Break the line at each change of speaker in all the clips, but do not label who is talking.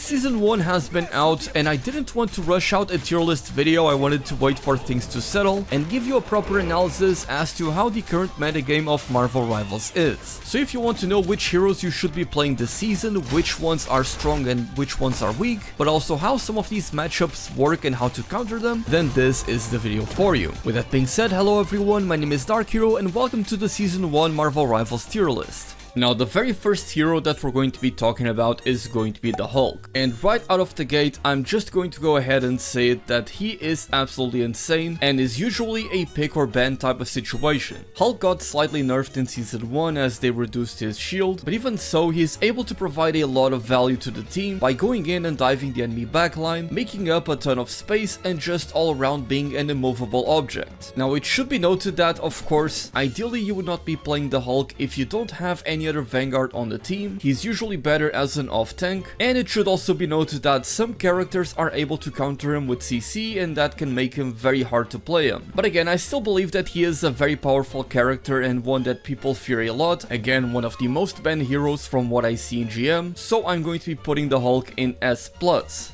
Season 1 has been out and I didn't want to rush out a tier list video. I wanted to wait for things to settle and give you a proper analysis as to how the current metagame of Marvel Rivals is. So if you want to know which heroes you should be playing this season, which ones are strong and which ones are weak, but also how some of these matchups work and how to counter them, then this is the video for you. With that being said, hello everyone, my name is Dark Hero and welcome to the Season 1 Marvel Rivals tier list. Now, the very first hero that we're going to be talking about is going to be the Hulk. And right out of the gate, I'm just going to go ahead and say it that he is absolutely insane and is usually a pick or ban type of situation. Hulk got slightly nerfed in Season 1 as they reduced his shield, but even so, he is able to provide a lot of value to the team by going in and diving the enemy backline, making up a ton of space and just all around being an immovable object. Now, it should be noted that, of course, ideally you would not be playing the Hulk if you don't have any other Vanguard on the team. He's usually better as an off tank, and it should also be noted that some characters are able to counter him with CC and that can make him very hard to play him. But again, I still believe that he is a very powerful character and one that people fear a lot. Again, one of the most banned heroes from what I see in GM, so I'm going to be putting the Hulk in S+.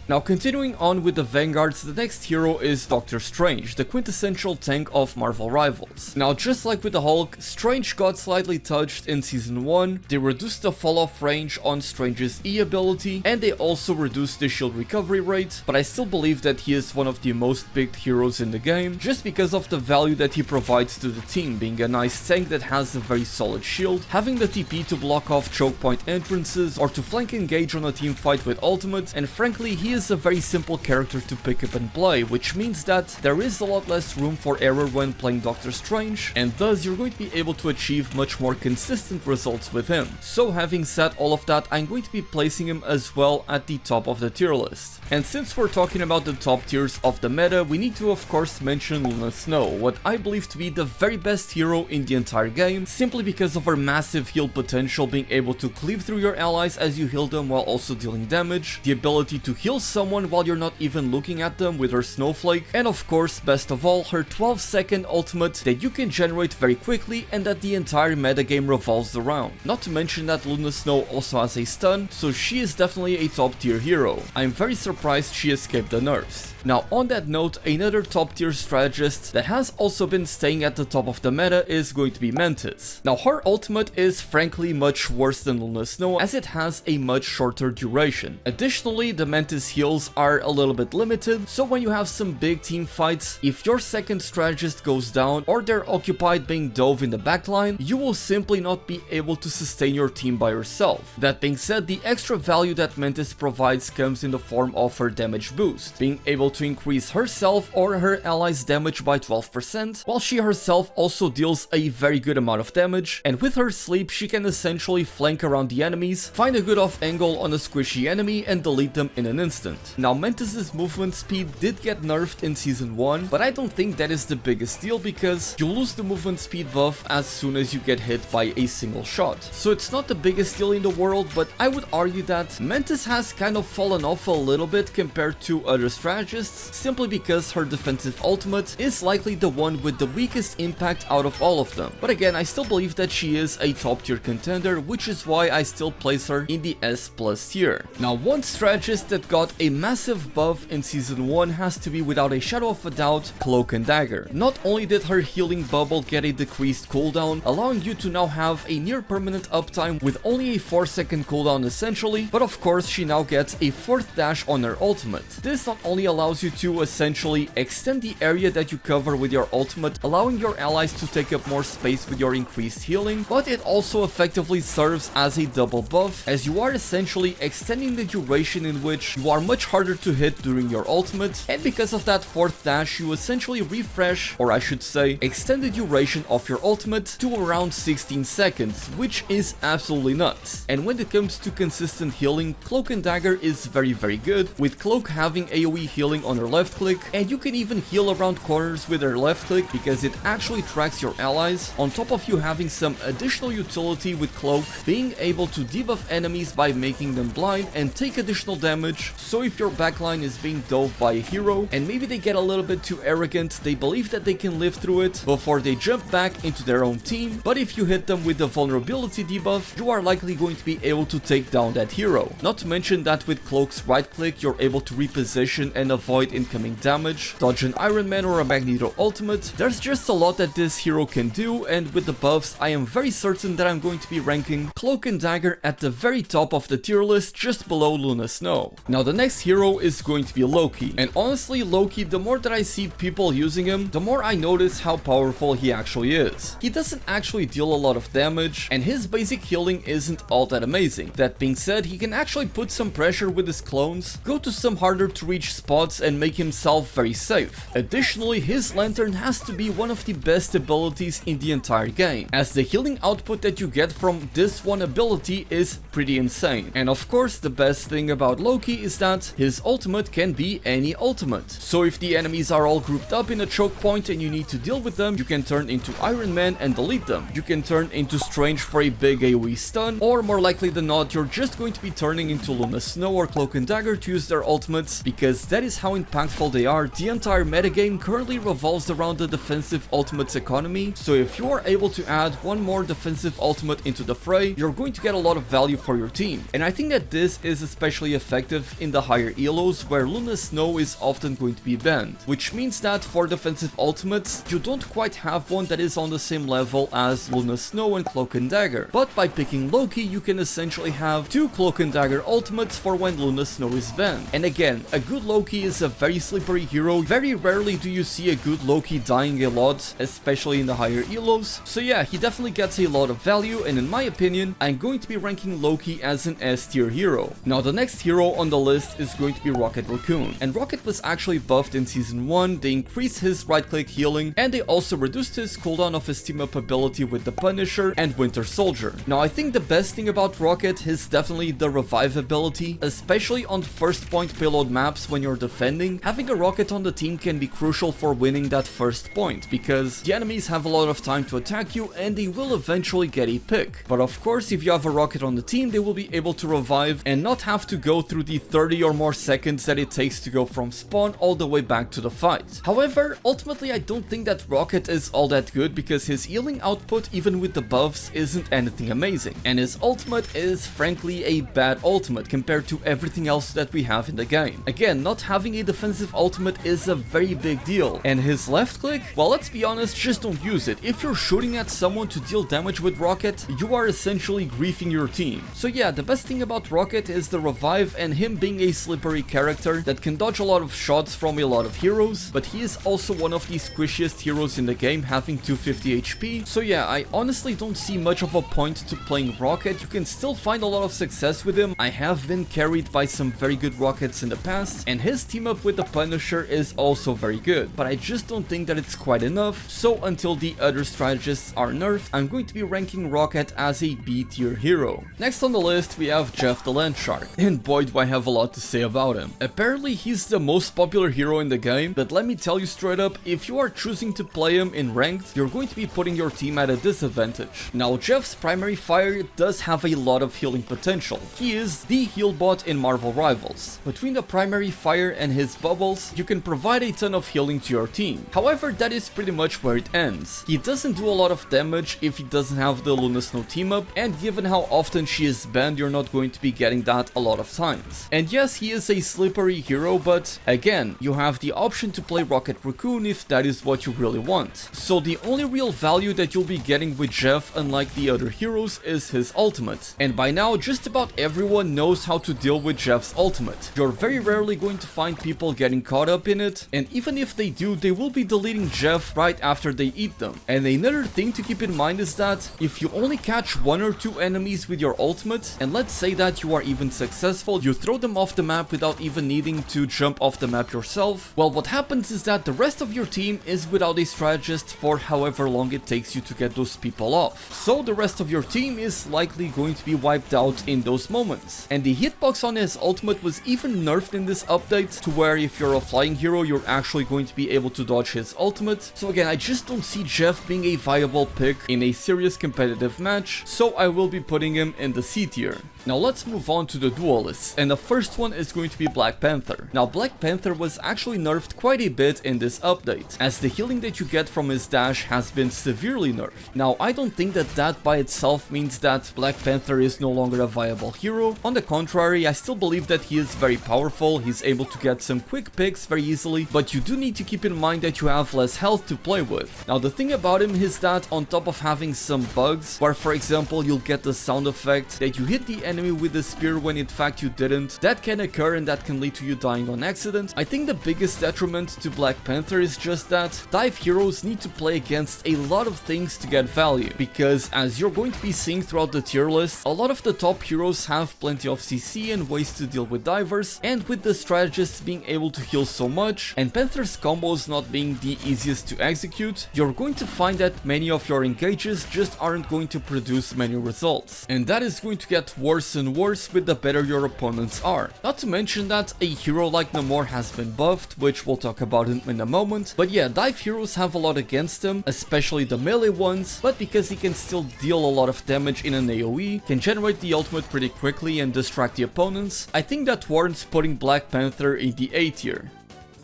Now, continuing on with the Vanguards, the next hero is Doctor Strange, the quintessential tank of Marvel Rivals. Now, just like with the Hulk, Strange got slightly touched in Season 1. They reduced the fall-off range on Strange's E ability, and they also reduced the shield recovery rate, but I still believe that he is one of the most picked heroes in the game, just because of the value that he provides to the team, being a nice tank that has a very solid shield, having the TP to block off choke point entrances, or to flank engage on a team fight with ultimate, and frankly, he is a very simple character to pick up and play, which means that there is a lot less room for error when playing Doctor Strange, and thus you're going to be able to achieve much more consistent results with him. So having said all of that, I'm going to be placing him as well at the top of the tier list. And since we're talking about the top tiers of the meta, we need to of course mention Luna Snow, what I believe to be the very best hero in the entire game, simply because of her massive heal potential, being able to cleave through your allies as you heal them while also dealing damage, the ability to heal someone while you're not even looking at them with her Snowflake, and of course, best of all, her 12-second ultimate that you can generate very quickly and that the entire metagame revolves around. Not to mention that Luna Snow also has a stun, so she is definitely a top tier hero. I'm very surprised she escaped the nerfs. Now, on that note, another top tier strategist that has also been staying at the top of the meta is going to be Mantis. Now, her ultimate is frankly much worse than Luna Snow as it has a much shorter duration. Additionally, the Mantis heals are a little bit limited, so when you have some big team fights, if your second strategist goes down or they're occupied being dove in the backline, you will simply not be able to sustain your team by yourself. That being said, the extra value that Mantis provides comes in the form of her damage boost, being able to increase herself or her allies' damage by 12%, while she herself also deals a very good amount of damage, and with her sleep she can essentially flank around the enemies, find a good off angle on a squishy enemy and delete them in an instant. Now, Mantis's movement speed did get nerfed in Season 1, but I don't think that is the biggest deal because you lose the movement speed buff as soon as you get hit by a single shot. So it's not the biggest deal in the world, but I would argue that Mantis has kind of fallen off a little bit compared to other strategists, simply because her defensive ultimate is likely the one with the weakest impact out of all of them. But again, I still believe that she is a top tier contender, which is why I still place her in the S+ tier. Now, one strategist that got a massive buff in Season 1 has to be without a shadow of a doubt Cloak and Dagger. Not only did her healing bubble get a decreased cooldown, allowing you to now have a near permanent uptime with only a 4-second cooldown essentially, but of course she now gets a 4th dash on her ultimate. This not only allows you to essentially extend the area that you cover with your ultimate, allowing your allies to take up more space with your increased healing, but it also effectively serves as a double buff, as you are essentially extending the duration in which you are much harder to hit during your ultimate, and because of that 4th dash you essentially refresh, or I should say, extend the duration of your ultimate to around 16 seconds, which is absolutely nuts. And when it comes to consistent healing, Cloak and Dagger is very good, with Cloak having AoE healing aim on her left click, and you can even heal around corners with her left click because it actually tracks your allies, on top of you having some additional utility with Cloak, being able to debuff enemies by making them blind and take additional damage. So if your backline is being dove by a hero and maybe they get a little bit too arrogant, they believe that they can live through it before they jump back into their own team, but if you hit them with the vulnerability debuff, you are likely going to be able to take down that hero. Not to mention that with Cloak's right click, you're able to reposition and avoid incoming damage, dodge an Iron Man or a Magneto ultimate. There's just a lot that this hero can do, and with the buffs, I am very certain that I'm going to be ranking Cloak and Dagger at the very top of the tier list, just below Luna Snow. Now the next hero is going to be Loki, and honestly Loki, the more that I see people using him, the more I notice how powerful he actually is. He doesn't actually deal a lot of damage, and his basic healing isn't all that amazing. That being said, he can actually put some pressure with his clones, go to some harder to reach spots and make himself very safe. Additionally, his Lantern has to be one of the best abilities in the entire game, as the healing output that you get from this one ability is pretty insane. And of course, the best thing about Loki is that his ultimate can be any ultimate. So if the enemies are all grouped up in a choke point and you need to deal with them, you can turn into Iron Man and delete them. You can turn into Strange for a big AoE stun, or more likely than not, you're just going to be turning into Luna Snow or Cloak and Dagger to use their ultimates, because that is how impactful they are. The entire metagame currently revolves around the defensive ultimates economy, so if you are able to add one more defensive ultimate into the fray, you're going to get a lot of value for your team. And I think that this is especially effective in the higher elos where Luna Snow is often going to be banned, which means that for defensive ultimates, you don't quite have one that is on the same level as Luna Snow and Cloak and Dagger. But by picking Loki, you can essentially have two Cloak and Dagger ultimates for when Luna Snow is banned. And again, a good Loki is a very slippery hero. Very rarely do you see a good Loki dying a lot, especially in the higher elos. So yeah, he definitely gets a lot of value, and in my opinion, I'm going to be ranking Loki as an S tier hero. Now the next hero on the list is going to be Rocket Raccoon, and Rocket was actually buffed in season 1. They increased his right click healing, and they also reduced his cooldown of his team up ability with the Punisher and Winter Soldier. Now I think the best thing about Rocket is definitely the revive ability, especially on first point payload maps when you're defending. Having a Rocket on the team can be crucial for winning that first point, because the enemies have a lot of time to attack you and they will eventually get a pick. But of course, if you have a Rocket on the team, they will be able to revive and not have to go through the 30 or more seconds that it takes to go from spawn all the way back to the fight. However, ultimately I don't think that Rocket is all that good, because his healing output even with the buffs isn't anything amazing, and his ultimate is frankly a bad ultimate compared to everything else that we have in the game. Again, not having a defensive ultimate is a very big deal, and his left click, well, let's be honest, just don't use it. If you're shooting at someone to deal damage with Rocket, you are essentially griefing your team. So yeah, the best thing about Rocket is the revive and him being a slippery character that can dodge a lot of shots from a lot of heroes, but he is also one of the squishiest heroes in the game, having 250 HP. So yeah, I honestly don't see much of a point to playing Rocket. You can still find a lot of success with him. I have been carried by some very good Rockets in the past, and his team up with the Punisher is also very good, but I just don't think that it's quite enough. So until the other strategists are nerfed, I'm going to be ranking Rocket as a B tier hero. Next on the list, we have Jeff the Landshark, and boy do I have a lot to say about him. Apparently he's the most popular hero in the game, but let me tell you straight up, if you are choosing to play him in ranked, you're going to be putting your team at a disadvantage. Now Jeff's primary fire does have a lot of healing potential. He is the heal bot in Marvel Rivals. Between the primary fire and his bubbles, you can provide a ton of healing to your team. However, that is pretty much where it ends. He doesn't do a lot of damage if he doesn't have the Luna Snow team up, and given how often she is banned, you're not going to be getting that a lot of times. And yes, he is a slippery hero, but again, you have the option to play Rocket Raccoon if that is what you really want. So the only real value that you'll be getting with Jeff, unlike the other heroes, is his ultimate. And by now, just about everyone knows how to deal with Jeff's ultimate. You're very rarely going to find people getting caught up in it, and even if they do, they will be deleting Jeff right after they eat them. And another thing to keep in mind is that if you only catch 1 or 2 enemies with your ultimate, and let's say that you are even successful, you throw them off the map without even needing to jump off the map yourself, well, what happens is that the rest of your team is without a strategist for however long it takes you to get those people off. So the rest of your team is likely going to be wiped out in those moments. And the hitbox on his ultimate was even nerfed in this update to where if you're a flying hero, you're actually going to be able to dodge his ultimate. So again, I just don't see Jeff being a viable pick in a serious competitive match, so I will be putting him in the C tier. Now let's move on to the duelists, and the first one is going to be Black Panther. Now Black Panther was actually nerfed quite a bit in this update, as the healing that you get from his dash has been severely nerfed. Now I don't think that that by itself means that Black Panther is no longer a viable hero. On the contrary, I still believe that he is very powerful, he's able to get some quick picks very easily, but you do need to keep in mind that you have less health to play with. Now the thing about him is that on top of having some bugs, where for example you'll get the sound effect that you hit the enemy with the spear when in fact you didn't, that can occur and that can lead to you dying on accident. I think the biggest detriment to Black Panther is just that dive heroes need to play against a lot of things to get value, because as you're going to be seeing throughout the tier list, a lot of the top heroes have plenty of CC and ways to deal with divers, and with the strategists being able to heal so much, and Panther's combos not being the easiest to execute, you're going to find that many of your engages just aren't going to produce many results. And that is going to get worse and worse with the better your opponents are. Not to mention that a hero like Namor has been buffed, which we'll talk about in a moment, but yeah, dive heroes have a lot against him, especially the melee ones, but because he can still deal a lot of damage in an AoE, can generate the ultimate pretty quickly and distract the opponents, I think that warrants putting Black Panther in the A tier.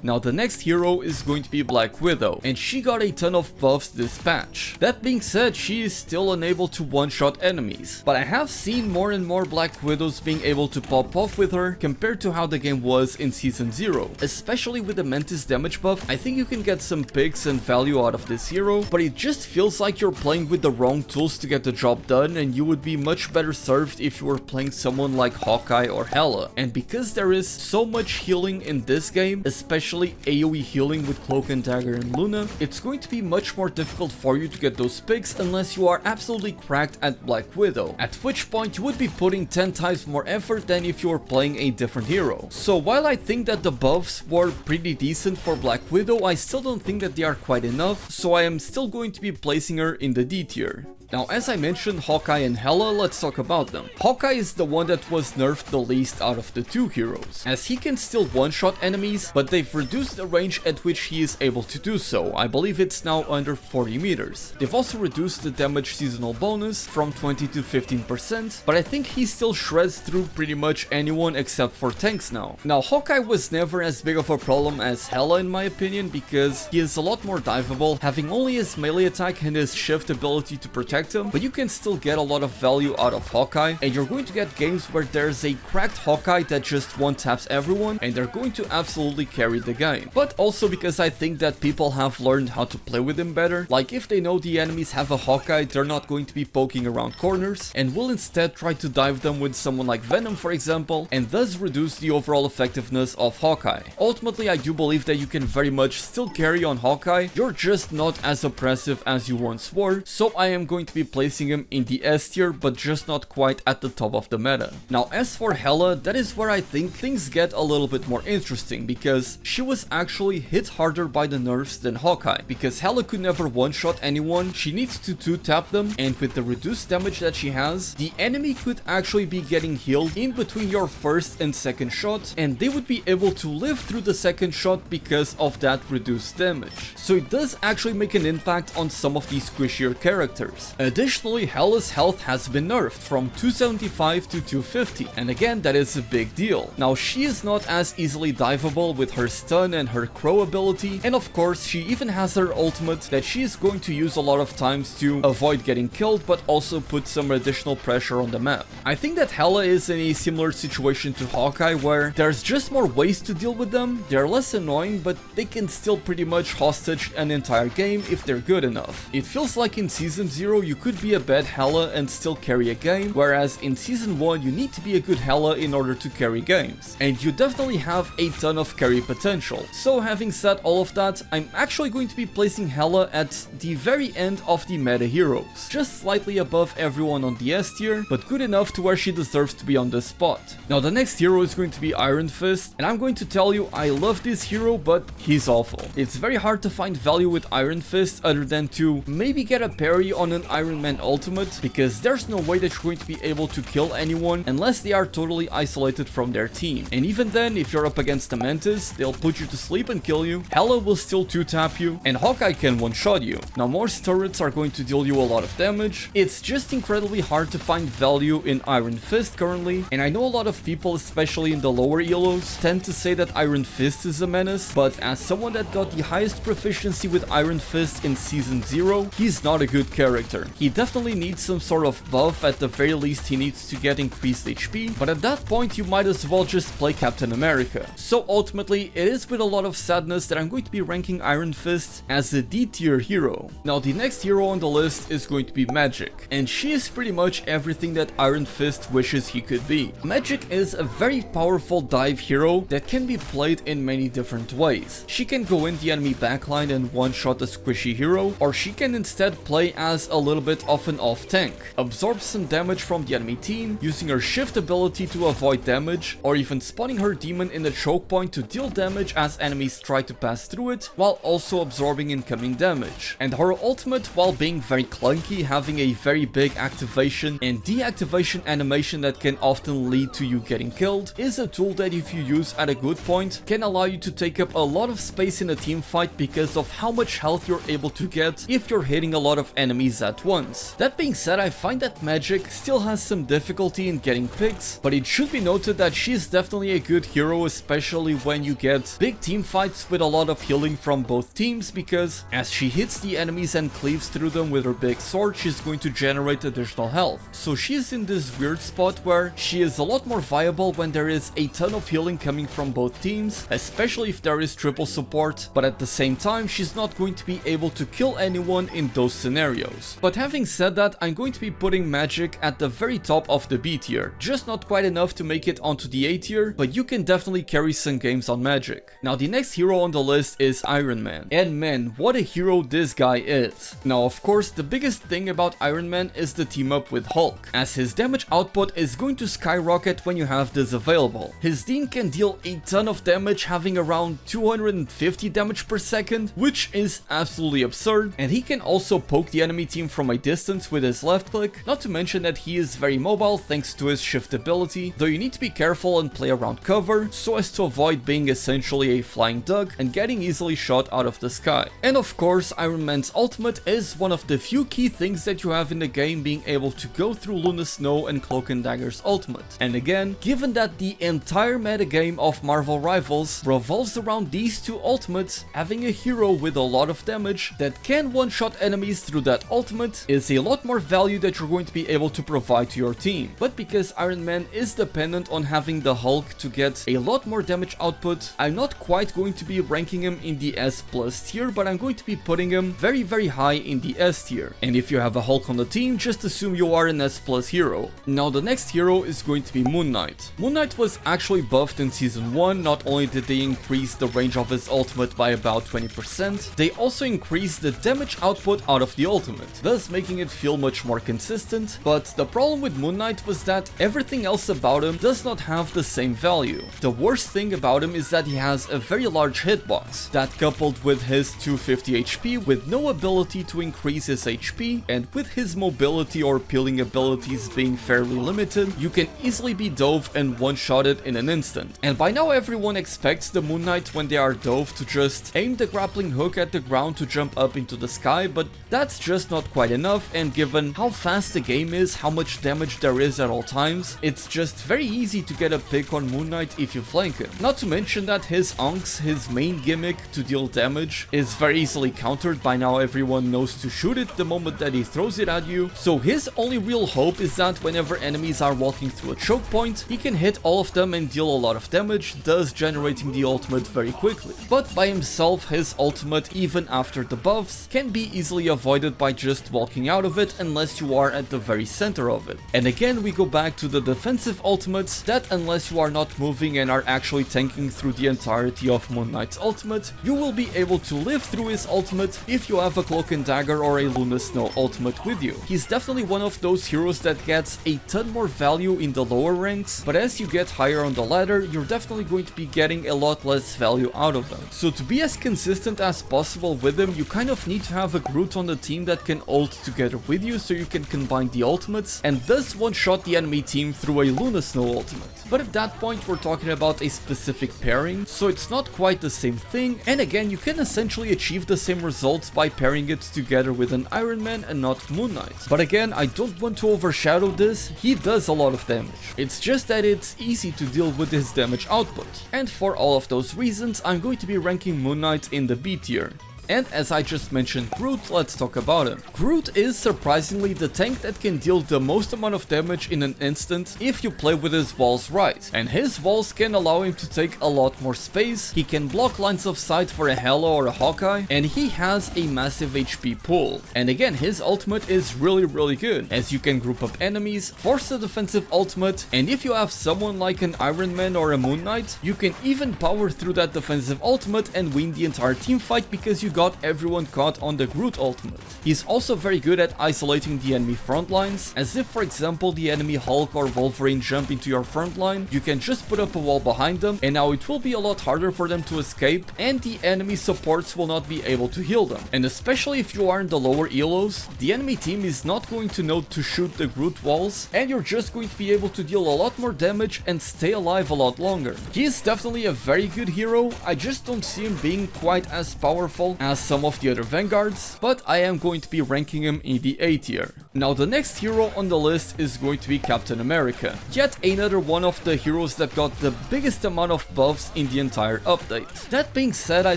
Now the next hero is going to be Black Widow, and she got a ton of buffs this patch. That being said, she is still unable to one-shot enemies, but I have seen more and more Black Widows being able to pop off with her compared to how the game was in Season 0. Especially with the Mantis damage buff, I think you can get some picks and value out of this hero, but it just feels like you're playing with the wrong tools to get the job done, and you would be much better served if you were playing someone like Hawkeye or Hela. And because there is so much healing in this game, especially AoE healing with Cloak and Dagger and Luna, it's going to be much more difficult for you to get those picks unless you are absolutely cracked at Black Widow, at which point you would be putting 10 times more effort than if you were playing a different hero. So while I think that the buffs were pretty decent for Black Widow, I still don't think that they are quite enough, so I am still going to be placing her in the D tier. Now, as I mentioned, Hawkeye and Hela, let's talk about them. Hawkeye is the one that was nerfed the least out of the two heroes, as he can still one-shot enemies, but they've reduced the range at which he is able to do so. I believe it's now under 40 meters. They've also reduced the damage seasonal bonus from 20 to 15%, but I think he still shreds through pretty much anyone except for tanks now. Now, Hawkeye was never as big of a problem as Hela in my opinion, because he is a lot more diveable, having only his melee attack and his shift ability to protect him, but you can still get a lot of value out of Hawkeye, and you're going to get games where there's a cracked Hawkeye that just one-taps everyone, and they're going to absolutely carry the game. But also because I think that people have learned how to play with him better, like if they know the enemies have a Hawkeye, they're not going to be poking around corners, and will instead try to dive them with someone like Venom for example, and thus reduce the overall effectiveness of Hawkeye. Ultimately, I do believe that you can very much still carry on Hawkeye, you're just not as oppressive as you once were, so I am going to be placing him in the S tier, but just not quite at the top of the meta. Now, as for Hela, that is where I think things get a little bit more interesting, because she was actually hit harder by the nerfs than Hawkeye. Because Hela could never one-shot anyone, she needs to two-tap them, and with the reduced damage that she has, the enemy could actually be getting healed in between your first and second shot, and they would be able to live through the second shot because of that reduced damage. So it does actually make an impact on some of these squishier characters. Additionally, Hela's health has been nerfed from 275 to 250, and again, that is a big deal. Now, she is not as easily diveable with her stun and her crow ability, and of course, she even has her ultimate that she is going to use a lot of times to avoid getting killed, but also put some additional pressure on the map. I think that Hela is in a similar situation to Hawkeye, where there's just more ways to deal with them. They're less annoying, but they can still pretty much hostage an entire game if they're good enough. It feels like in Season 0, you could be a bad Hela and still carry a game, whereas in Season 1 you need to be a good Hela in order to carry games, and you definitely have a ton of carry potential. So having said all of that, I'm actually going to be placing Hela at the very end of the meta heroes, just slightly above everyone on the S tier, but good enough to where she deserves to be on this spot. Now the next hero is going to be Iron Fist, and I'm going to tell you I love this hero, but he's awful. It's very hard to find value with Iron Fist other than to maybe get a parry on an Iron Man ultimate, because there's no way that you're going to be able to kill anyone unless they are totally isolated from their team. And even then, if you're up against the Mantis, they'll put you to sleep and kill you, Hela will still 2-tap you, and Hawkeye can one-shot you. Now Morse turrets are going to deal you a lot of damage. It's just incredibly hard to find value in Iron Fist currently, and I know a lot of people, especially in the lower elos, tend to say that Iron Fist is a menace, but as someone that got the highest proficiency with Iron Fist in Season 0, he's not a good character. He definitely needs some sort of buff, at the very least he needs to get increased HP, but at that point you might as well just play Captain America. So ultimately, it is with a lot of sadness that I'm going to be ranking Iron Fist as a D tier hero. Now the next hero on the list is going to be Magik, and she is pretty much everything that Iron Fist wishes he could be. Magik is a very powerful dive hero that can be played in many different ways. She can go in the enemy backline and one-shot a squishy hero, or she can instead play as a little bit of an off tank, absorb some damage from the enemy team using her shift ability to avoid damage, or even spawning her demon in the choke point to deal damage as enemies try to pass through it, while also absorbing incoming damage. And her ultimate, while being very clunky, having a very big activation and deactivation animation that can often lead to you getting killed, is a tool that if you use at a good point can allow you to take up a lot of space in a team fight because of how much health you're able to get if you're hitting a lot of enemies at once. That being said, I find that Magik still has some difficulty in getting picks, but it should be noted that she is definitely a good hero, especially when you get big team fights with a lot of healing from both teams, because as she hits the enemies and cleaves through them with her big sword, she's going to generate additional health. So she's in this weird spot where she is a lot more viable when there is a ton of healing coming from both teams, especially if there is triple support, but at the same time she's not going to be able to kill anyone in those scenarios. But having said that, I'm going to be putting Magik at the very top of the B tier, just not quite enough to make it onto the A tier, but you can definitely carry some games on Magik. Now the next hero on the list is Iron Man, and man, what a hero this guy is. Now of course, the biggest thing about Iron Man is the team up with Hulk, as his damage output is going to skyrocket when you have this available. His Dean can deal a ton of damage, having around 250 damage per second, which is absolutely absurd, and he can also poke the enemy team from a distance with his left click, not to mention that he is very mobile thanks to his shift ability, though you need to be careful and play around cover so as to avoid being essentially a flying duck and getting easily shot out of the sky. And of course, Iron Man's ultimate is one of the few key things that you have in the game, being able to go through Luna Snow and Cloak and Dagger's ultimate. And again, given that the entire metagame of Marvel Rivals revolves around these two ultimates, having a hero with a lot of damage that can one-shot enemies through that ultimate is a lot more value that you're going to be able to provide to your team. But because Iron Man is dependent on having the Hulk to get a lot more damage output, I'm not quite going to be ranking him in the S+ tier, but I'm going to be putting him very high in the S tier. And if you have a Hulk on the team, just assume you are an S+ hero. Now the next hero is going to be Moon Knight. Moon Knight was actually buffed in Season 1, not only did they increase the range of his ultimate by about 20%, they also increased the damage output out of the ultimate, thus making it feel much more consistent. But the problem with Moon Knight was that everything else about him does not have the same value. The worst thing about him is that he has a very large hitbox, that coupled with his 250 HP with no ability to increase his HP, and with his mobility or peeling abilities being fairly limited, you can easily be dove and one-shotted in an instant. And by now everyone expects the Moon Knight when they are dove to just aim the grappling hook at the ground to jump up into the sky, but that's just not quite enough, and given how fast the game is, how much damage there is at all times, it's just very easy to get a pick on Moon Knight if you flank him. Not to mention that his Onks, his main gimmick to deal damage, is very easily countered. By now everyone knows to shoot it the moment that he throws it at you, so his only real hope is that whenever enemies are walking through a choke point, he can hit all of them and deal a lot of damage, thus generating the ultimate very quickly. But by himself, his ultimate, even after the buffs, can be easily avoided by just walking out of it unless you are at the very center of it. And again, we go back to the defensive ultimates, that unless you are not moving and are actually tanking through the entirety of Moon Knight's ultimate, you will be able to live through his ultimate if you have a Cloak and Dagger or a Luna Snow ultimate with you. He's definitely one of those heroes that gets a ton more value in the lower ranks, but as you get higher on the ladder, you're definitely going to be getting a lot less value out of them. So to be as consistent as possible with him, you kind of need to have a Groot on the team that can ult build together with you so you can combine the ultimates and thus one-shot the enemy team through a Luna Snow ultimate. But at that point we're talking about a specific pairing, so it's not quite the same thing, and again you can essentially achieve the same results by pairing it together with an Iron Man and not Moon Knight. But again, I don't want to overshadow this, he does a lot of damage. It's just that it's easy to deal with his damage output. And for all of those reasons, I'm going to be ranking Moon Knight in the B tier. And as I just mentioned Groot, let's talk about him. Groot is surprisingly the tank that can deal the most amount of damage in an instant if you play with his walls right. And his walls can allow him to take a lot more space, he can block lines of sight for a Hela or a Hawkeye, and he has a massive HP pool. And again, his ultimate is really good, as you can group up enemies, force a defensive ultimate, and if you have someone like an Iron Man or a Moon Knight, you can even power through that defensive ultimate and win the entire team fight because you got everyone caught on the Groot ultimate. He's also very good at isolating the enemy front lines, as if for example the enemy Hulk or Wolverine jump into your front line, you can just put up a wall behind them and now it will be a lot harder for them to escape and the enemy supports will not be able to heal them. And especially if you are in the lower elos, the enemy team is not going to know to shoot the Groot walls and you're just going to be able to deal a lot more damage and stay alive a lot longer. He is definitely a very good hero, I just don't see him being quite as powerful as some of the other vanguards, but I am going to be ranking him in the A tier. Now the next hero on the list is going to be Captain America, yet another one of the heroes that got the biggest amount of buffs in the entire update. That being said, I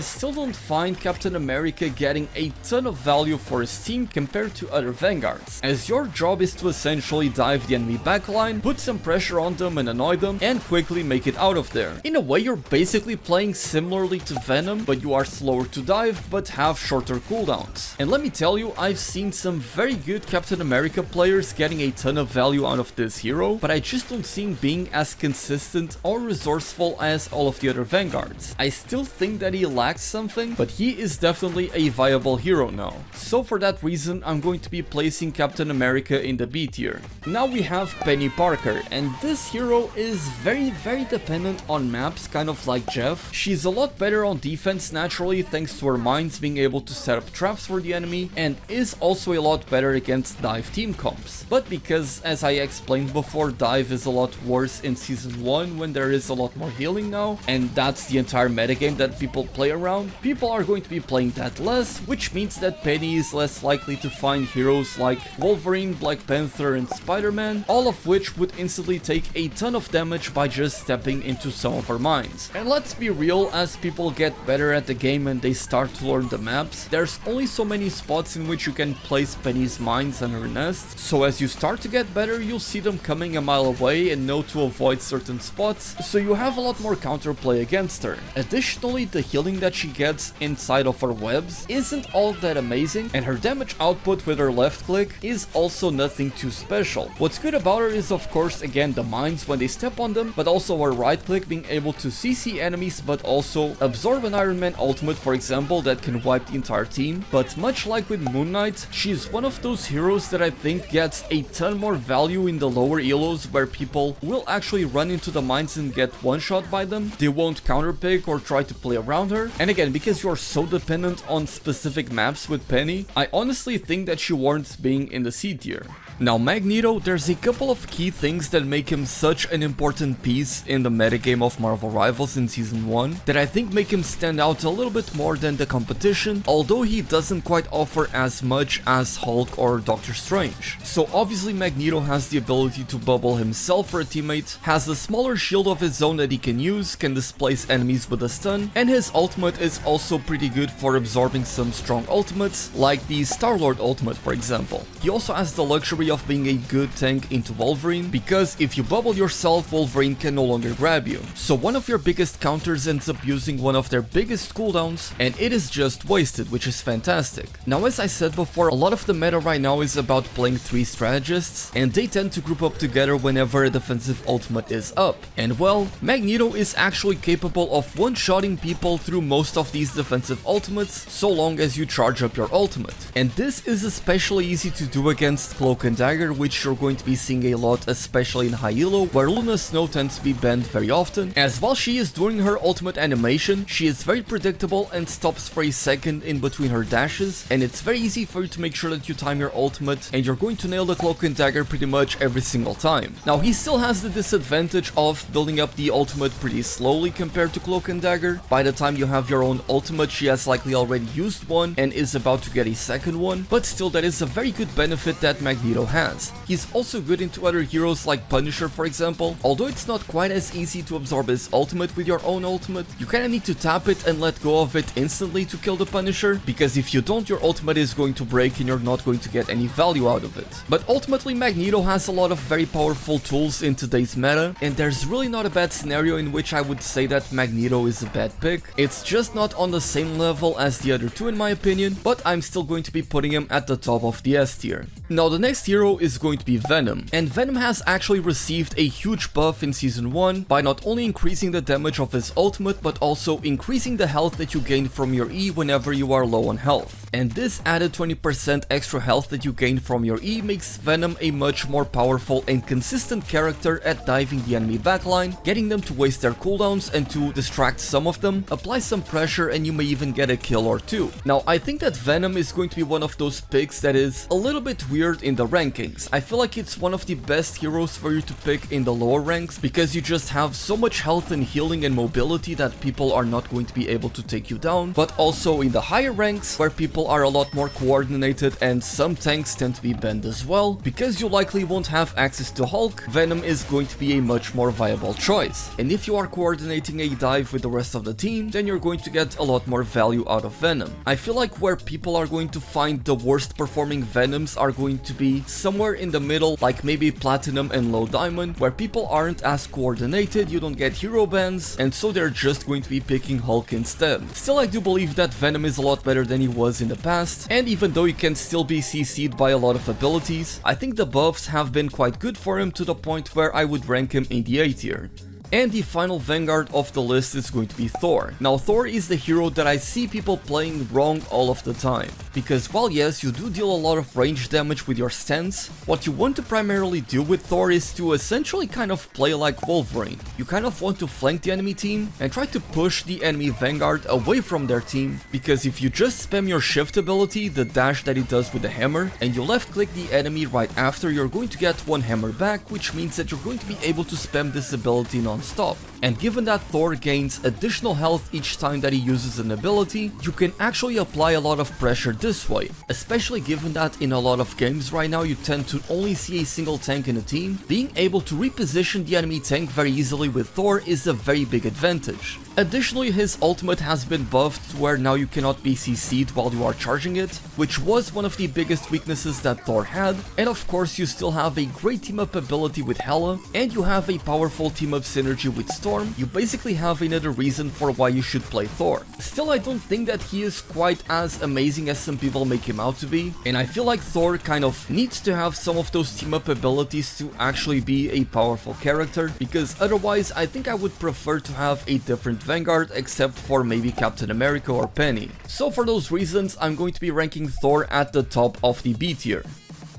still don't find Captain America getting a ton of value for his team compared to other vanguards, as your job is to essentially dive the enemy backline, put some pressure on them and annoy them, and quickly make it out of there. In a way, you're basically playing similarly to Venom, but you are slower to dive, but have shorter cooldowns. And let me tell you, I've seen some very good Captain America players getting a ton of value out of this hero, but I just don't see him being as consistent or resourceful as all of the other vanguards. I still think that he lacks something, but he is definitely a viable hero now. So for that reason, I'm going to be placing Captain America in the B tier. Now we have Penny Parker, and this hero is very dependent on maps, kind of like Jeff. She's a lot better on defense naturally thanks to her mines being able to set up traps for the enemy, and is also a lot better against dive team comps. But because, as I explained before, dive is a lot worse in season 1 when there is a lot more healing now, and that's the entire metagame that people play around, people are going to be playing that less, which means that Penny is less likely to find heroes like Wolverine, Black Panther and Spider-Man, all of which would instantly take a ton of damage by just stepping into some of her mines. And let's be real, as people get better at the game and they start to learn the maps, there's only so many spots in which you can place Penny's mines and her nest, so as you start to get better you'll see them coming a mile away and know to avoid certain spots, so you have a lot more counterplay against her. Additionally, the healing that she gets inside of her webs isn't all that amazing, and her damage output with her left click is also nothing too special. What's good about her is of course again the mines when they step on them, but also her right click being able to CC enemies but also absorb an Iron Man ultimate for example that can wipe the entire team. But much like with Moon Knight, she's one of those heroes that I think gets a ton more value in the lower elos where people will actually run into the mines and get one shot by them. They won't counterpick or try to play around her, and again because you're so dependent on specific maps with Penny, I honestly think that she warrants being in the C tier. Now Magneto, there's a couple of key things that make him such an important piece in the metagame of Marvel Rivals in Season 1 that I think make him stand out a little bit more than the competition, although he doesn't quite offer as much as Hulk or Doctor Strange. So obviously Magneto has the ability to bubble himself for a teammate, has a smaller shield of his own that he can use, can displace enemies with a stun, and his ultimate is also pretty good for absorbing some strong ultimates, like the Star-Lord ultimate for example. He also has the luxury of being a good tank into Wolverine, because if you bubble yourself, Wolverine can no longer grab you. So one of your biggest counters ends up using one of their biggest cooldowns, and it is just wasted, which is fantastic. Now as I said before, a lot of the meta right now is about playing 3 strategists, and they tend to group up together whenever a defensive ultimate is up. And well, Magneto is actually capable of one-shotting people through most of these defensive ultimates, so long as you charge up your ultimate. And this is especially easy to do against Cloak and Dagger, which you're going to be seeing a lot, especially in high elo, where Luna Snow tends to be banned very often, as while she is doing her ultimate animation, she is very predictable and stops for a second in between her dashes, and it's very easy for you to make sure that you time your ultimate and you're going to nail the Cloak and Dagger pretty much every single time. Now he still has the disadvantage of building up the ultimate pretty slowly compared to Cloak and Dagger. By the time you have your own ultimate, she has likely already used one and is about to get a second one, but still that is a very good benefit that Magneto has. He's also good into other heroes like Punisher for example. Although it's not quite as easy to absorb his ultimate with your own ultimate, you kinda need to tap it and let go of it instantly to kill the Punisher, because if you don't, your ultimate is going to break and you're not going to get any value out of it. But ultimately Magneto has a lot of very powerful tools in today's meta, and there's really not a bad scenario in which I would say that Magneto is a bad pick. It's just not on the same level as the other two in my opinion, but I'm still going to be putting him at the top of the S tier. Now the next hero is going to be Venom, and Venom has actually received a huge buff in Season 1 by not only increasing the damage of his ultimate, but also increasing the health that you gain from your E whenever you are low on health. And this added 20% extra health that you gain from your E makes Venom a much more powerful and consistent character at diving the enemy backline, getting them to waste their cooldowns and to distract some of them, apply some pressure, and you may even get a kill or two. Now I think that Venom is going to be one of those picks that is a little bit weird in the rankings. I feel like it's one of the best heroes for you to pick in the lower ranks because you just have so much health and healing and mobility that people are not going to be able to take you down, but also in the higher ranks where people are a lot more coordinated and some tanks tend to be banned as well, because you likely won't have access to Hulk, Venom is going to be a much more viable choice. And if you are coordinating a dive with the rest of the team, then you're going to get a lot more value out of Venom. I feel like where people are going to find the worst performing Venoms are going to be somewhere in the middle, like maybe Platinum and Low Diamond, where people aren't as coordinated, you don't get hero bans, and so they're just going to be picking Hulk instead. Still, I do believe that Venom is a lot better than he was in the past, and even though he can still be CC'd by a lot of abilities, I think the buffs have been quite good for him to the point where I would rank him in the A tier. And the final vanguard of the list is going to be Thor. Now Thor is the hero that I see people playing wrong all of the time, because while yes, you do deal a lot of range damage with your stance, what you want to primarily do with Thor is to essentially kind of play like Wolverine. You kind of want to flank the enemy team and try to push the enemy vanguard away from their team, because if you just spam your shift ability, the dash that he does with the hammer, and you left click the enemy right after, you're going to get one hammer back, which means that you're going to be able to spam this ability non-stop. And given that Thor gains additional health each time that he uses an ability, you can actually apply a lot of pressure this way, especially given that in a lot of games right now you tend to only see a single tank in a team. Being able to reposition the enemy tank very easily with Thor is a very big advantage. Additionally, his ultimate has been buffed where now you cannot be CC'd while you are charging it, which was one of the biggest weaknesses that Thor had, and of course you still have a great team up ability with Hela, and you have a powerful team up synergy with Storm. You basically have another reason for why you should play Thor. Still, I don't think that he is quite as amazing as some people make him out to be, and I feel like Thor kind of needs to have some of those team up abilities to actually be a powerful character, because otherwise I think I would prefer to have a different Vanguard, except for maybe Captain America or Penny. So for those reasons, I'm going to be ranking Thor at the top of the B tier.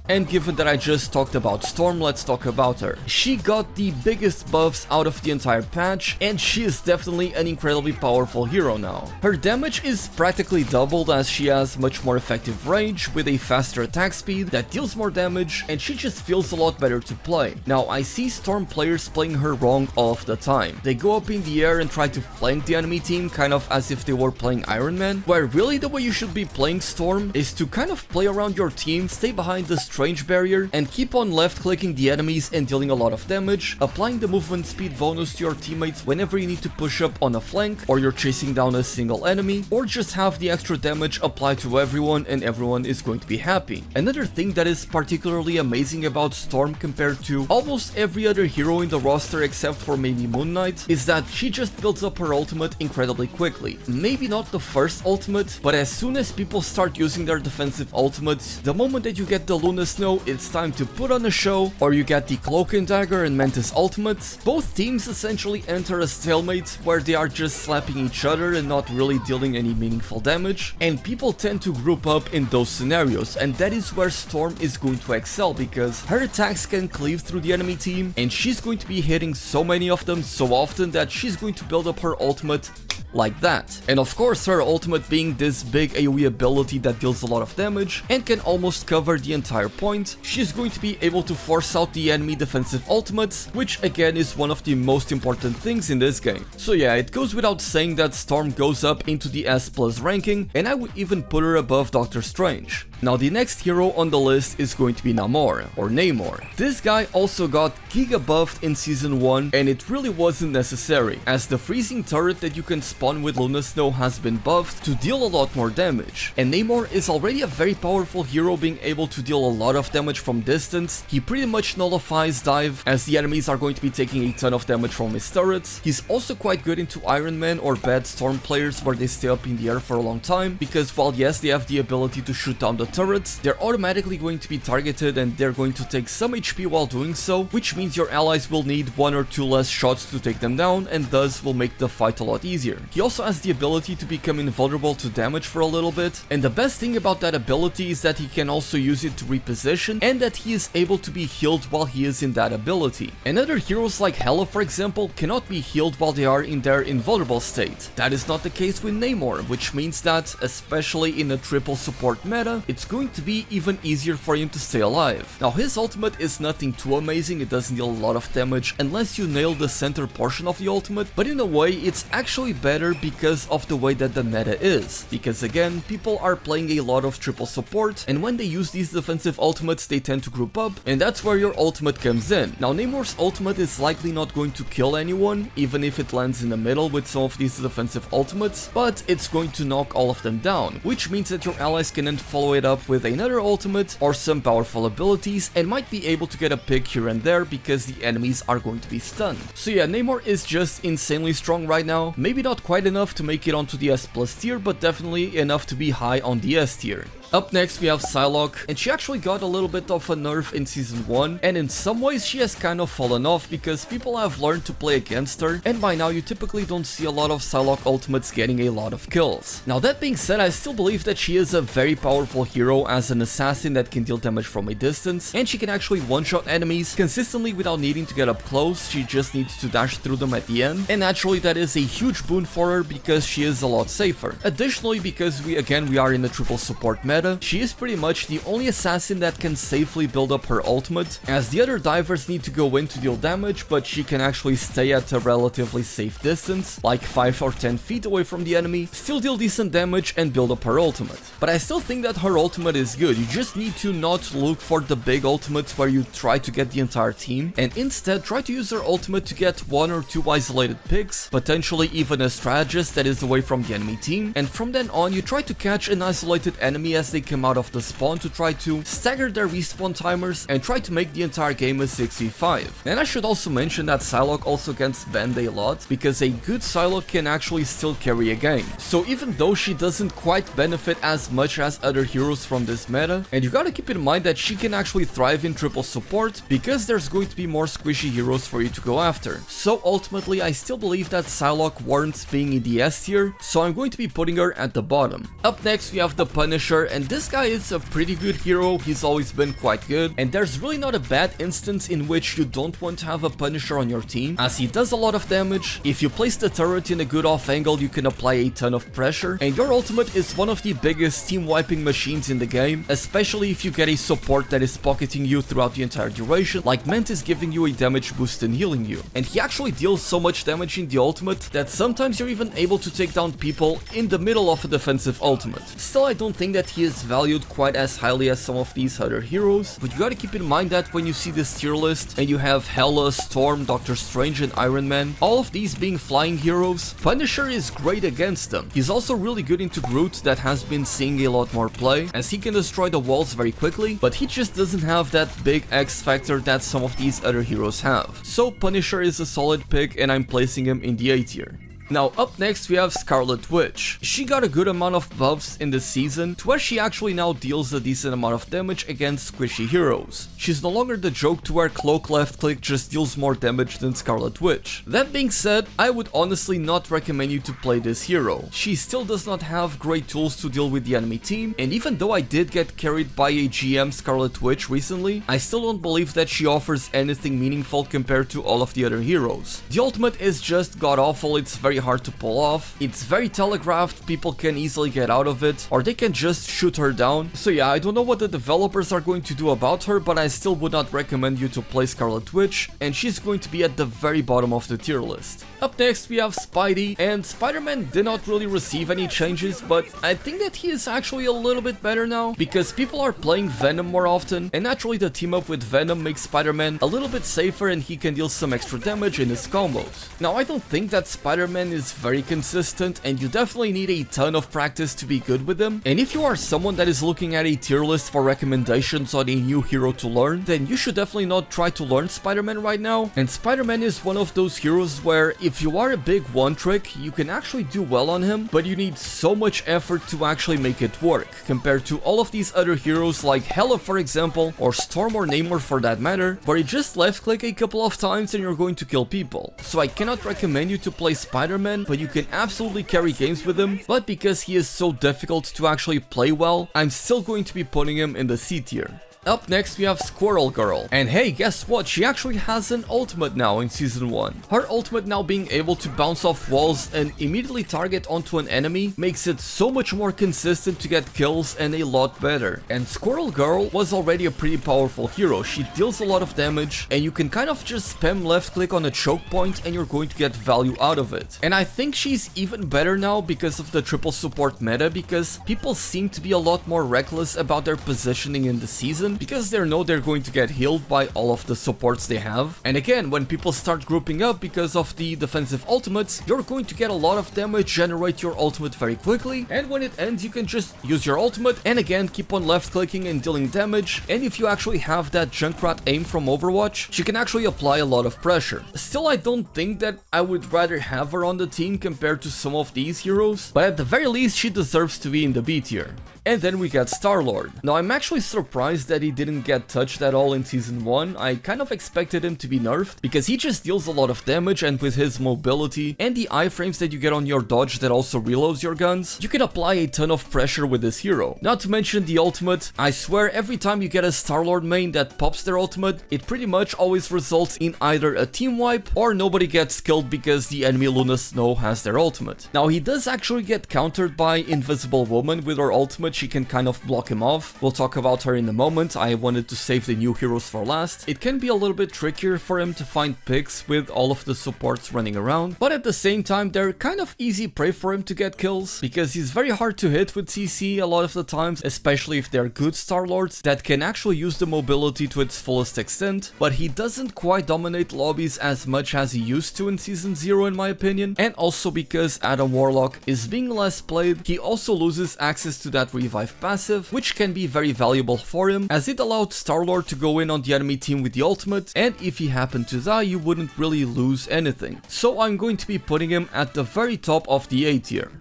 And given that I just talked about Storm, let's talk about her. She got the biggest buffs out of the entire patch, and she is definitely an incredibly powerful hero now. Her damage is practically doubled as she has much more effective range with a faster attack speed that deals more damage, and she just feels a lot better to play. Now I see Storm players playing her wrong all of the time. They go up in the air and try to flank the enemy team kind of as if they were playing Iron Man, where really the way you should be playing Storm is to kind of play around your team, stay behind the range barrier, and keep on left clicking the enemies and dealing a lot of damage, applying the movement speed bonus to your teammates whenever you need to push up on a flank or you're chasing down a single enemy, or just have the extra damage applied to everyone and everyone is going to be happy. Another thing that is particularly amazing about Storm compared to almost every other hero in the roster except for maybe Moon Knight is that she just builds up her ultimate incredibly quickly. Maybe not the first ultimate, but as soon as people start using their defensive ultimates, the moment that you get the Luna Luna Snow, it's time to put on a show, or you get the Cloak and Dagger and Mantis ultimates. Both teams essentially enter a stalemate where they are just slapping each other and not really dealing any meaningful damage, and people tend to group up in those scenarios, and that is where Storm is going to excel because her attacks can cleave through the enemy team, and she's going to be hitting so many of them so often that she's going to build up her ultimate like that. And of course, her ultimate being this big AoE ability that deals a lot of damage and can almost cover the entire point, she's going to be able to force out the enemy defensive ultimates, which again is one of the most important things in this game. So yeah, it goes without saying that Storm goes up into the S+ ranking, and I would even put her above Doctor Strange. Now the next hero on the list is going to be Namor, or Namor. This guy also got giga buffed in Season 1, and it really wasn't necessary, as the freezing turret that you can spawn with Luna Snow has been buffed to deal a lot more damage. And Namor is already a very powerful hero, being able to deal a lot of damage from distance. He pretty much nullifies dive, as the enemies are going to be taking a ton of damage from his turrets. He's also quite good into Iron Man or bad Storm players where they stay up in the air for a long time, because while yes, they have the ability to shoot down the turrets, they're automatically going to be targeted and they're going to take some HP while doing so, which means your allies will need 1 or 2 less shots to take them down, and thus will make the fight a lot easier. He also has the ability to become invulnerable to damage for a little bit, and the best thing about that ability is that he can also use it to reposition, and that he is able to be healed while he is in that ability. And other heroes like Hela, for example, cannot be healed while they are in their invulnerable state. That is not the case with Namor, which means that, especially in a triple support meta, it's going to be even easier for him to stay alive. Now his ultimate is nothing too amazing, it doesn't deal a lot of damage unless you nail the center portion of the ultimate, but in a way it's actually better because of the way that the meta is. Because again, people are playing a lot of triple support, and when they use these defensive ultimates they tend to group up, and that's where your ultimate comes in. Now Namor's ultimate is likely not going to kill anyone, even if it lands in the middle with some of these defensive ultimates, but it's going to knock all of them down, which means that your allies can then follow it up with another ultimate or some powerful abilities, and might be able to get a pick here and there because the enemies are going to be stunned. So yeah, Namor is just insanely strong right now, maybe not quite enough to make it onto the S+ tier, but definitely enough to be high on the S tier. Up next we have Psylocke, and she actually got a little bit of a nerf in Season 1, and in some ways she has kind of fallen off because people have learned to play against her, and by now you typically don't see a lot of Psylocke ultimates getting a lot of kills. Now that being said, I still believe that she is a very powerful hero as an assassin that can deal damage from a distance, and she can actually one-shot enemies consistently without needing to get up close. She just needs to dash through them at the end, and naturally that is a huge boon for her because she is a lot safer. Additionally, because we are in a triple support meta, she is pretty much the only assassin that can safely build up her ultimate, as the other divers need to go in to deal damage, but she can actually stay at a relatively safe distance, like 5 or 10 feet away from the enemy, still deal decent damage and build up her ultimate. But I still think that her ultimate is good. You just need to not look for the big ultimates where you try to get the entire team, and instead try to use her ultimate to get 1 or 2 isolated picks, potentially even a strategist that is away from the enemy team, and from then on you try to catch an isolated enemy as they come out of the spawn to try to stagger their respawn timers and try to make the entire game a 6v5. And I should also mention that Psylocke also gets banned a lot, because a good Psylocke can actually still carry a game. So even though she doesn't quite benefit as much as other heroes from this meta, and you gotta keep in mind that she can actually thrive in triple support because there's going to be more squishy heroes for you to go after. So ultimately I still believe that Psylocke warrants being in the S tier, so I'm going to be putting her at the bottom. Up next we have the Punisher, and this guy is a pretty good hero. He's always been quite good, and there's really not a bad instance in which you don't want to have a Punisher on your team, as he does a lot of damage. If you place the turret in a good off angle, you can apply a ton of pressure, and your ultimate is one of the biggest team wiping machines in the game, especially if you get a support that is pocketing you throughout the entire duration, like Mantis giving you a damage boost and healing you. And he actually deals so much damage in the ultimate that sometimes you're even able to take down people in the middle of a defensive ultimate. Still, I don't think that he is valued quite as highly as some of these other heroes, but you gotta keep in mind that when you see this tier list and you have Hela, Storm, Doctor Strange and Iron Man, all of these being flying heroes, Punisher is great against them. He's also really good into Groot, that has been seeing a lot more play, as he can destroy the walls very quickly, but he just doesn't have that big X factor that some of these other heroes have. So Punisher is a solid pick, and I'm placing him in the A tier. Now up next we have Scarlet Witch. She got a good amount of buffs in this season to where she actually now deals a decent amount of damage against squishy heroes. She's no longer the joke to where cloak left click just deals more damage than Scarlet Witch. That being said, I would honestly not recommend you to play this hero. She still does not have great tools to deal with the enemy team, and even though I did get carried by a GM Scarlet Witch recently, I still don't believe that she offers anything meaningful compared to all of the other heroes. The ultimate is just god awful, it's very hard to pull off, it's very telegraphed, people can easily get out of it, or they can just shoot her down. So yeah, I don't know what the developers are going to do about her, but I still would not recommend you to play Scarlet Witch, and she's going to be at the very bottom of the tier list. Up next we have Spidey, and Spider-Man did not really receive any changes, but I think that he is actually a little bit better now, because people are playing Venom more often, and naturally the team up with Venom makes Spider-Man a little bit safer and he can deal some extra damage in his combos. Now I don't think that Spider-Man is very consistent, and you definitely need a ton of practice to be good with him, and if you are someone that is looking at a tier list for recommendations on a new hero to learn, then you should definitely not try to learn Spider-Man right now. And Spider-Man is one of those heroes where if you are a big one trick, you can actually do well on him, but you need so much effort to actually make it work, compared to all of these other heroes like Hela for example, or Storm or Namor for that matter, where you just left click a couple of times and you're going to kill people. So I cannot recommend you to play Spider-Man, but you can absolutely carry games with him, but because he is so difficult to actually play well, I'm still going to be putting him in the C tier. Up next we have Squirrel Girl, and hey, guess what, she actually has an ultimate now in Season 1. Her ultimate now being able to bounce off walls and immediately target onto an enemy makes it so much more consistent to get kills and a lot better. And Squirrel Girl was already a pretty powerful hero, she deals a lot of damage and you can kind of just spam left click on a choke point and you're going to get value out of it. And I think she's even better now because of the triple support meta, because people seem to be a lot more reckless about their positioning in the season, because they know they're going to get healed by all of the supports they have. And again, when people start grouping up because of the defensive ultimates, you're going to get a lot of damage, generate your ultimate very quickly, and when it ends you can just use your ultimate and again keep on left clicking and dealing damage. And if you actually have that Junkrat aim from Overwatch, she can actually apply a lot of pressure. Still, I don't think that I would rather have her on the team compared to some of these heroes, but at the very least she deserves to be in the B tier. And then we got Star-Lord. Now I'm actually surprised that he didn't get touched at all in Season 1. I kind of expected him to be nerfed, because he just deals a lot of damage, and with his mobility and the iframes that you get on your dodge that also reloads your guns, you can apply a ton of pressure with this hero. Not to mention the ultimate, I swear every time you get a Star-Lord main that pops their ultimate, it pretty much always results in either a team wipe or nobody gets killed because the enemy Luna Snow has their ultimate. Now he does actually get countered by Invisible Woman with her ultimate, she can kind of block him off. We'll talk about her in a moment, I wanted to save the new heroes for last. It can be a little bit trickier for him to find picks with all of the supports running around, but at the same time they're kind of easy prey for him to get kills, because he's very hard to hit with CC a lot of the times, especially if they're good Star-Lords that can actually use the mobility to its fullest extent, but he doesn't quite dominate lobbies as much as he used to in Season 0 in my opinion, and also because Adam Warlock is being less played, he also loses access to that revive passive, which can be very valuable for him, as it allowed Star-Lord to go in on the enemy team with the ultimate, and if he happened to die you wouldn't really lose anything. So I'm going to be putting him at the very top of the A tier.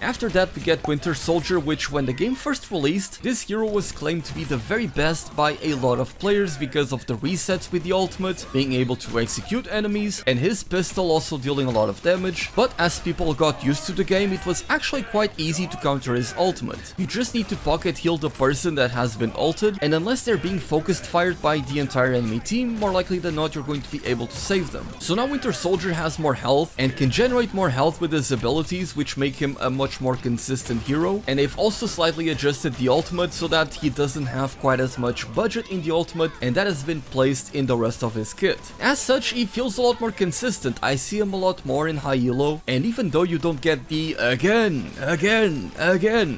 After that we get Winter Soldier, which when the game first released, this hero was claimed to be the very best by a lot of players because of the resets with the ultimate, being able to execute enemies, and his pistol also dealing a lot of damage. But as people got used to the game, it was actually quite easy to counter his ultimate. You just need to pocket heal the person that has been ulted, and unless they're being focused fired by the entire enemy team, more likely than not you're going to be able to save them. So now Winter Soldier has more health and can generate more health with his abilities, which make him a much more consistent hero, and they've also slightly adjusted the ultimate so that he doesn't have quite as much budget in the ultimate, and that has been placed in the rest of his kit. As such, he feels a lot more consistent. I see him a lot more in high elo, and even though you don't get the again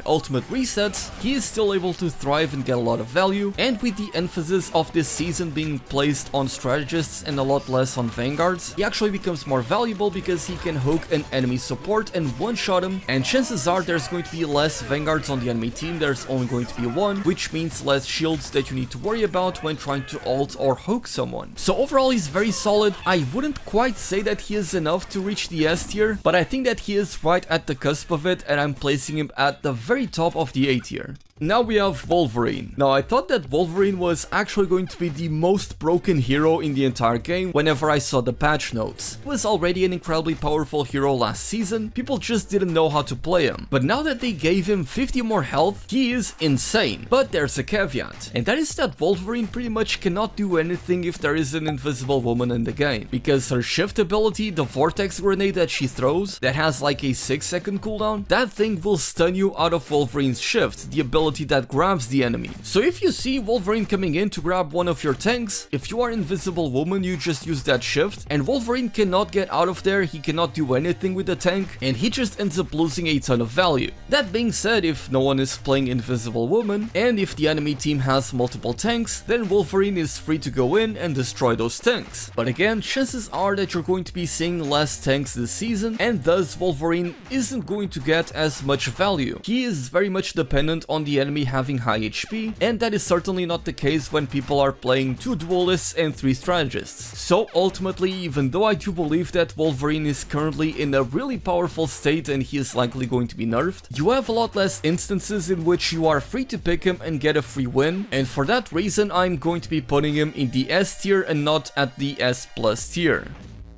ultimate resets, he is still able to thrive and get a lot of value, and with the emphasis of this season being placed on strategists and a lot less on vanguards, he actually becomes more valuable because he can hook an enemy support and one-shot him, and chances chances are there's going to be less vanguards on the enemy team, there's only going to be one, which means less shields that you need to worry about when trying to ult or hook someone. So overall he's very solid. I wouldn't quite say that he is enough to reach the S tier, but I think that he is right at the cusp of it, and I'm placing him at the very top of the A tier. Now we have Wolverine. Now I thought that Wolverine was actually going to be the most broken hero in the entire game whenever I saw the patch notes. He was already an incredibly powerful hero last season, people just didn't know how to play him. But now that they gave him 50 more health, he is insane. But there's a caveat, and that is that Wolverine pretty much cannot do anything if there is an invisible woman in the game. Because her shift ability, the vortex grenade that she throws, that has like a 6-second cooldown, that thing will stun you out of Wolverine's shift, the ability that grabs the enemy. So if you see Wolverine coming in to grab one of your tanks, if you are invisible woman, you just use that shift, and Wolverine cannot get out of there, he cannot do anything with the tank, and he just ends up losing a ton of value. That being said, if no one is playing invisible woman, and if the enemy team has multiple tanks, then Wolverine is free to go in and destroy those tanks. But again, chances are that you're going to be seeing less tanks this season, and thus Wolverine isn't going to get as much value. He is very much dependent on the enemy having high HP, and that is certainly not the case when people are playing 2 duelists and 3 strategists. So ultimately, even though I do believe that Wolverine is currently in a really powerful state and he is likely going to be nerfed, you have a lot less instances in which you are free to pick him and get a free win, and for that reason I'm going to be putting him in the S tier and not at the S+ tier.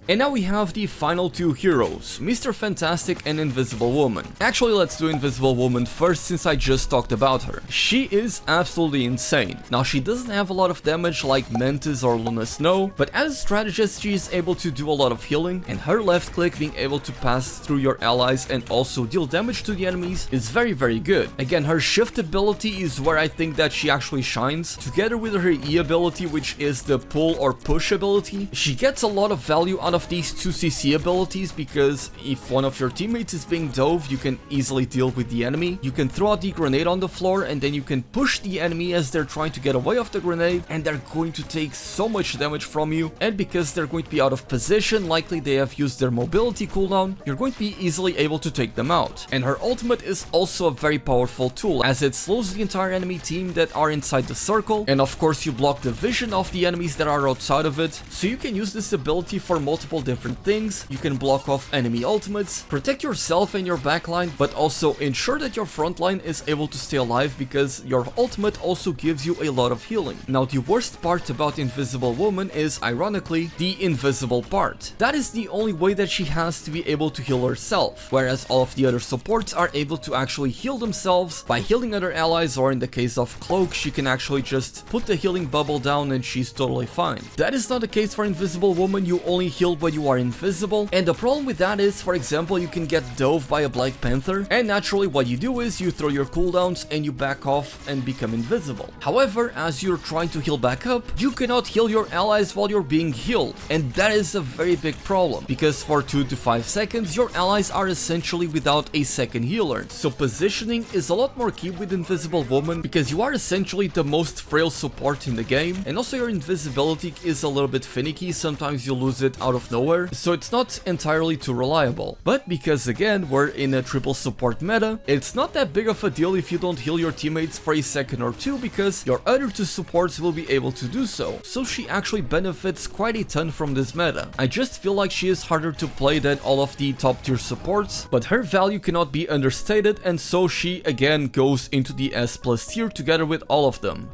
And now we have the final 2 heroes, Mr. Fantastic and Invisible Woman. Actually, let's do Invisible Woman first since I just talked about her. She is absolutely insane. Now, she doesn't have a lot of damage like Mantis or Luna Snow, but as a strategist she is able to do a lot of healing, and her left click being able to pass through your allies and also deal damage to the enemies is very good. Again, her shift ability is where I think that she actually shines, together with her E ability, which is the pull or push ability. She gets a lot of value out of these 2 CC abilities, because if one of your teammates is being dove, you can easily deal with the enemy. You can throw out the grenade on the floor, and then you can push the enemy as they're trying to get away off the grenade, and they're going to take so much damage from you. And because they're going to be out of position, likely they have used their mobility cooldown, you're going to be easily able to take them out. And her ultimate is also a very powerful tool, as it slows the entire enemy team that are inside the circle, and of course you block the vision of the enemies that are outside of it, so you can use this ability for multiple different things. You can block off enemy ultimates, protect yourself and your backline, but also ensure that your frontline is able to stay alive, because your ultimate also gives you a lot of healing. Now, the worst part about Invisible Woman is, ironically, the invisible part. That is the only way that she has to be able to heal herself, whereas all of the other supports are able to actually heal themselves by healing other allies, or in the case of Cloak, she can actually just put the healing bubble down and she's totally fine. That is not the case for Invisible Woman. You only heal when you are invisible, and the problem with that is, for example, you can get dove by a Black Panther, and naturally what you do is you throw your cooldowns and you back off and become invisible. However, as you're trying to heal back up, you cannot heal your allies while you're being healed, and that is a very big problem, because for 2 to 5 seconds your allies are essentially without a second healer. So positioning is a lot more key with Invisible Woman, because you are essentially the most frail support in the game, and also your invisibility is a little bit finicky. Sometimes you lose it out of nowhere, so it's not entirely too reliable. But because again we're in a triple support meta, it's not that big of a deal if you don't heal your teammates for a second or 2, because your other 2 supports will be able to do so. So she actually benefits quite a ton from this meta. I just feel like she is harder to play than all of the top tier supports, but her value cannot be understated, and so she again goes into the S+ tier together with all of them.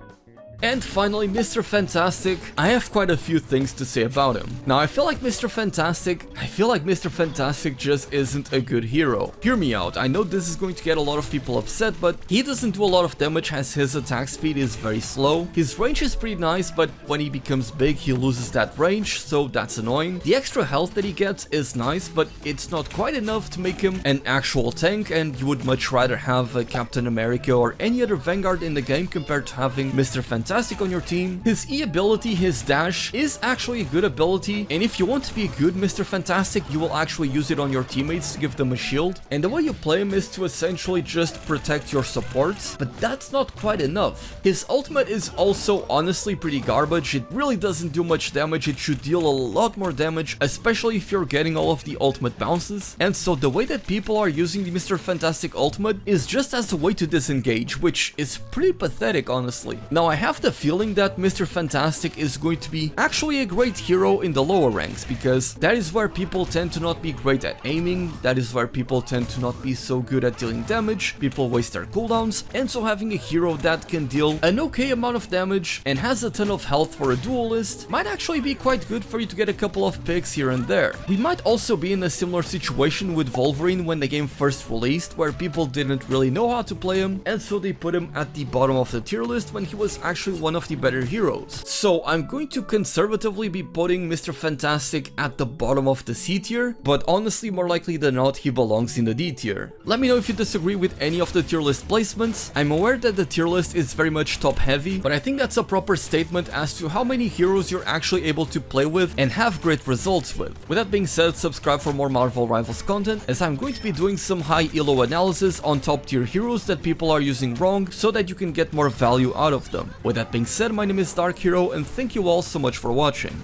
And finally, Mr. Fantastic. I have quite a few things to say about him. Now, I feel like Mr. Fantastic just isn't a good hero. Hear me out, I know this is going to get a lot of people upset, but he doesn't do a lot of damage as his attack speed is very slow. His range is pretty nice, but when he becomes big, he loses that range, so that's annoying. The extra health that he gets is nice, but it's not quite enough to make him an actual tank, and you would much rather have a Captain America or any other Vanguard in the game compared to having Mr. Fantastic. Fantastic on your team. His E ability, his dash, is actually a good ability, and if you want to be a good Mr. Fantastic, you will actually use it on your teammates to give them a shield. And the way you play him is to essentially just protect your supports, but that's not quite enough. His ultimate is also honestly pretty garbage. It really doesn't do much damage. It should deal a lot more damage, especially if you're getting all of the ultimate bounces. And so the way that people are using the Mr. Fantastic ultimate is just as a way to disengage, which is pretty pathetic, honestly. Now, I have the feeling that Mr. Fantastic is going to be actually a great hero in the lower ranks, because that is where people tend to not be great at aiming, that is where people tend to not be so good at dealing damage, people waste their cooldowns, and so having a hero that can deal an okay amount of damage and has a ton of health for a duelist might actually be quite good for you to get a couple of picks here and there. We might also be in a similar situation with Wolverine when the game first released, where people didn't really know how to play him, and so they put him at the bottom of the tier list when he was actually one of the better heroes. So I'm going to conservatively be putting Mr. Fantastic at the bottom of the C tier, but honestly more likely than not he belongs in the D tier. Let me know if you disagree with any of the tier list placements. I'm aware that the tier list is very much top heavy, but I think that's a proper statement as to how many heroes you're actually able to play with and have great results with. With that being said, subscribe for more Marvel Rivals content, as I'm going to be doing some high elo analysis on top tier heroes that people are using wrong so that you can get more value out of them. With that being said, my name is Dark Hero and thank you all so much for watching.